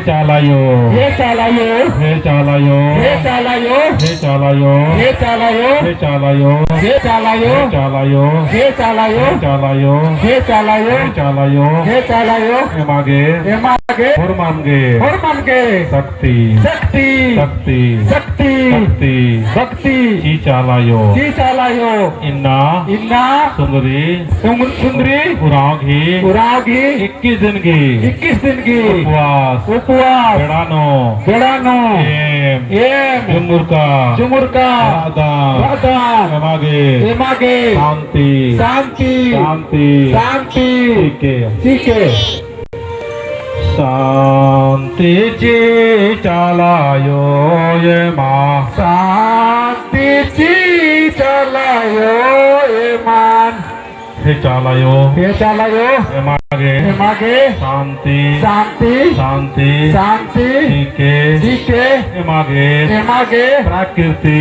चालायो हे चालायो हे चालायो हे चालायो हे चालायो हे चालायो हे चालायो हे चालायो चालायो हे चालायो चालायो हे चालायो चालायो हे चालायो एमागे एमागे हुरमानगे हुरमानगे शक्ति शक्ति शक्ति शक्ति शक्ति भक्ति ची चालायो चालायो इन्ना इन्ना सुंदरी सुंदरी उरागी 21 दिन की 21 दिन की उपवास बेड़ानो एम जुमुरका राधा एमागे शांति ठीक है शांति जी चालायो ये माँ शांति जी चालायो ये मान हे चालायो एमागे शांति ठीक है एमागे प्रकृति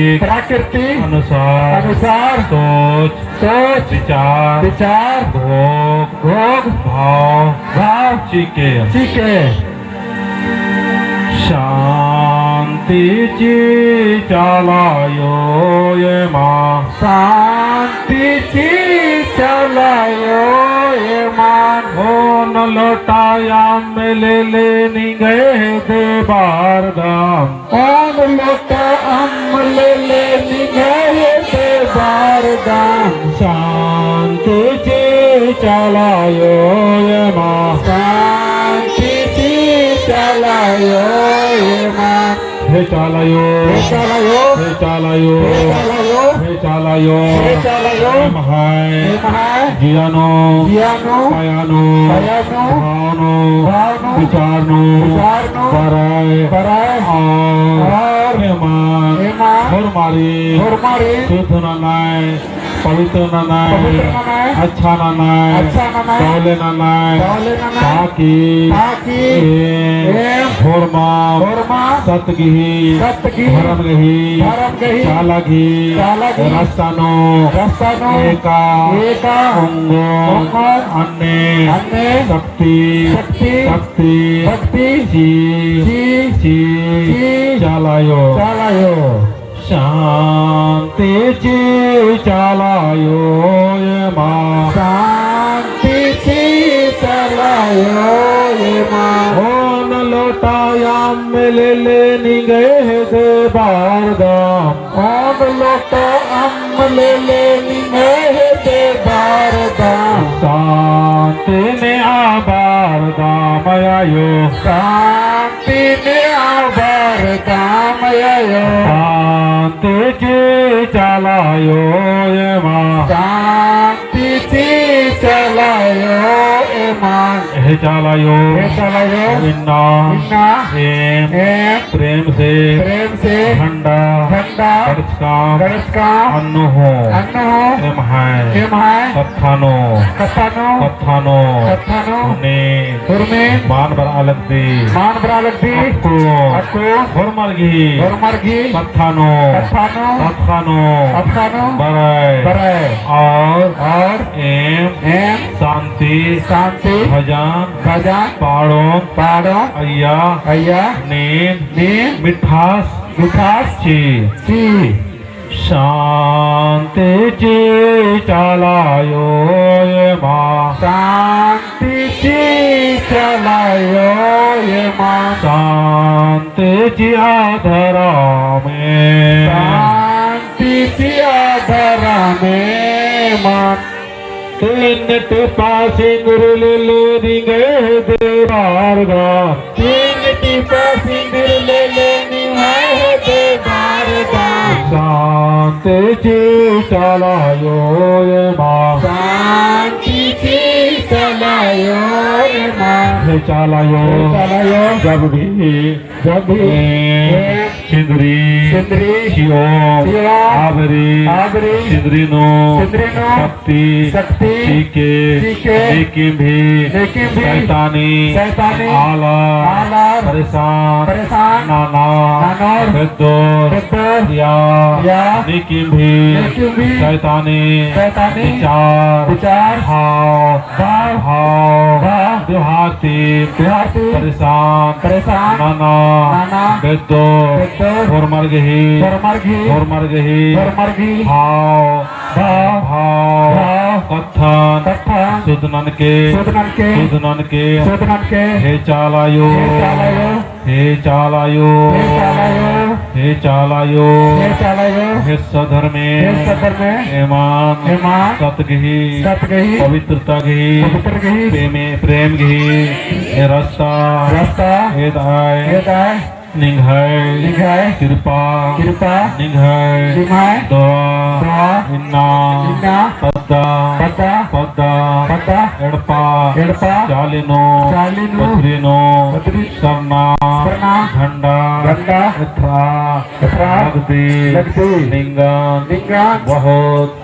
अनुसार सोच विचार भोग भाव ठीक है शांति जी चालायो ये माँ शांति जी चालायो ये मान हो न लौटाया मिले लेनी गए दे बार धाम कौन लौटा हम ले लेनी गए दे बार धाम शांति जी चालायो ये माँ शांति जी चालायो ये माँ हे चालायो महाय जियानो कायानो भावनो विचारनो बराय और मारी शुद्ध नाय पवित्र नाय अच्छा नाय दौले नाय ताकि होरमा सतगिही धर्मगही चालगी रस्तानो एका अंगो अन्य शक्ति जी चालायो शांति जी चालायो ये माँ शांति जी चालायो ये माँ हो न लौटाया मिले लेनी गए दे बार दाम कौन लौटा हम ले लेनी गए दे बार दाम शांति ने आबार दाम आयो शांति ने आबार दाम आयो शांति जी चालायो ये माँ शांति जी चालायो ये माँ हे चालायो इन्ना प्रेम से ठंडा गणेश का अन्न हो एम है कथानो मान बरा लगती अक्को होरमर्गी कथानो बराय और एम शांति भजन पाड़ो अय्या नींद मिठास ची शांति जी चालायो ये माँ शांति जी चालायो ये माँ शांति जी आधरा में माँ तीन टिपा सिंदूर ले लेनी गए दे बारगा तीन टिपा सिंदूर ले लेनी है दे बारगा शांति जी चालायो ये माँ शांति जी चालायो ये माँ चालायो जब भी सिंदरी आवरी सिंदरीनो शक्ति सीखे लेकिन भी शैतानी आला परेशान नाना बेदोर बेदोर या या निकिम भी शैतानी विचार भाव देहाती परेशान नाना बेदोर और मर गही भाव कथन सुदनन के हे चालायो हे सधर्मे एमान सतगही पवित्रता गही प्रेम गही हे रास्ता हे दाय निघाय कृपा निघाय दवा इन्ना पद्दा एडपा चालिनो बद्रीनो सरना झंडा लगती लिंगन बहुत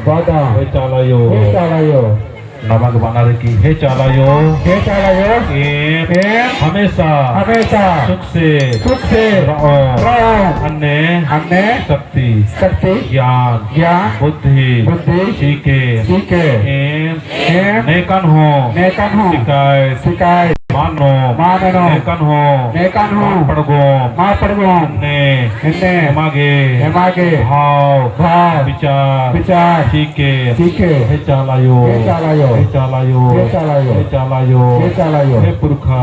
बादाम हे चालायो नमक बना की हे चालायो हमेशा सुख से रहो अन्य शक्ति ज्ञान बुद्धि सीखे नेकन हो शिकायत मानो नेकन हो पड़गो मागे भाव विचार सीखे हे चालायो हे पुरखा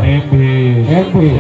नेम भी